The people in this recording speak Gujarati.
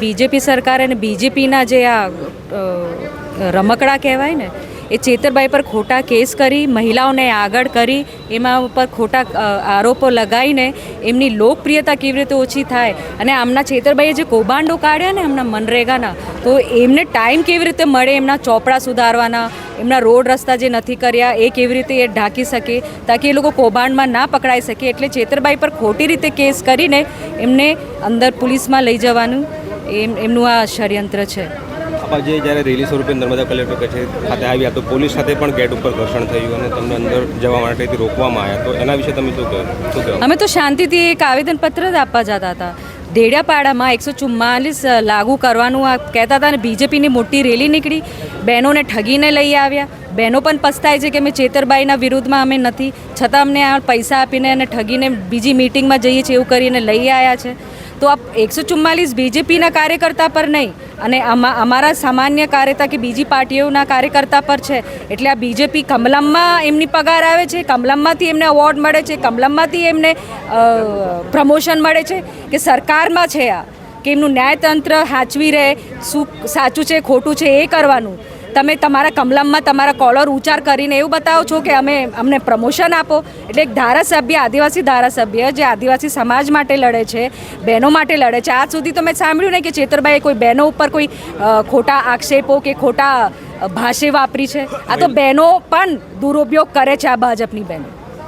બીજેપી સરકાર અને બીજેપીના જે આ રમકડા કહેવાય ને એ ચેતરભાઈ પર ખોટા કેસ કરી મહિલાઓને આગળ કરી એમાં ઉપર ખોટા આરોપો લગાવીને એમની લોકપ્રિયતા કેવી રીતે ઓછી થાય અને આમના ચેતરભાઈએ જે કૌભાંડો કાઢ્યા ને એમના મનરેગાના તો એમને ટાઈમ કેવી રીતે મળે એમના ચોપડા સુધારવાના એમના રોડ રસ્તા જે નથી કર્યા એ કેવી રીતે એ ઢાંકી શકે તાકી એ લોકો કૌભાંડમાં ના પકડાઈ શકે એટલે ચેતરભાઈ પર ખોટી રીતે કેસ કરીને એમને અંદર પોલીસમાં લઈ જવાનું એમનું આ ષડયંત્ર છે। આજે જ્યારે રેલી સ્વરૂપે નર્મદા કલેક્ટર કચેરી ખાતે આવ્યા તો પોલીસ સાથે પણ ગેટ ઉપર ઘર્ષણ થયું અને તમને અંદર જવા માટેથી રોકવામાં આવ્યા તો એના વિશે તમે શું કહો? અમે તો શાંતિથી એક આવેદનપત્ર જ આપવા જતા હતા। દેડિયાપાડામાં 144 લાગુ કરવાનું આ કહેતા હતા અને બીજેપીની મોટી રેલી નીકળી, બહેનોને ઠગીને લઈ આવ્યા। બહેનો પણ પસ્તાય છે કે અમે ચેતરભાઈના વિરુદ્ધમાં અમે નથી, છતાં અમને આ પૈસા આપીને અને ઠગીને બીજી મિટિંગમાં જઈએ છીએ એવું કરીને લઈ આવ્યા છે। તો આ 144 બીજેપીના કાર્યકર્તા પર નહીં અને અમારા સામાન્ય કાર્યકર્તા કે બીજી પાર્ટીઓના કાર્યકર્તા પર છે। એટલે આ બીજેપી કમલમમાં એમની પગાર આવે છે, કમલમમાંથી એમને અવોર્ડ મળે છે, કમલમમાંથી એમને પ્રમોશન મળે છે કે સરકારમાં છે આ કે એમનું ન્યાયતંત્ર સાચવી રહે, શું સાચું છે ખોટું છે એ કરવાનું। તમે તમારા કમલમમાં તમારા કોલર ઉચ્ચાર કરીને એવું બતાવો છો કે અમને પ્રમોશન આપો। એટલે એક ધારાસભ્ય, આદિવાસી ધારાસભ્ય જે આદિવાસી સમાજ માટે લડે છે, બહેનો માટે લડે છે, આજ સુધી તો મેં સાંભળ્યું નહીં કે ચેતરભાઈએ કોઈ બહેનો ઉપર કોઈ ખોટા આક્ષેપો કે ખોટા ભાષા વાપરી છે। આ તો બહેનો પણ દુરુપયોગ કરે છે આ ભાજપની બહેનો।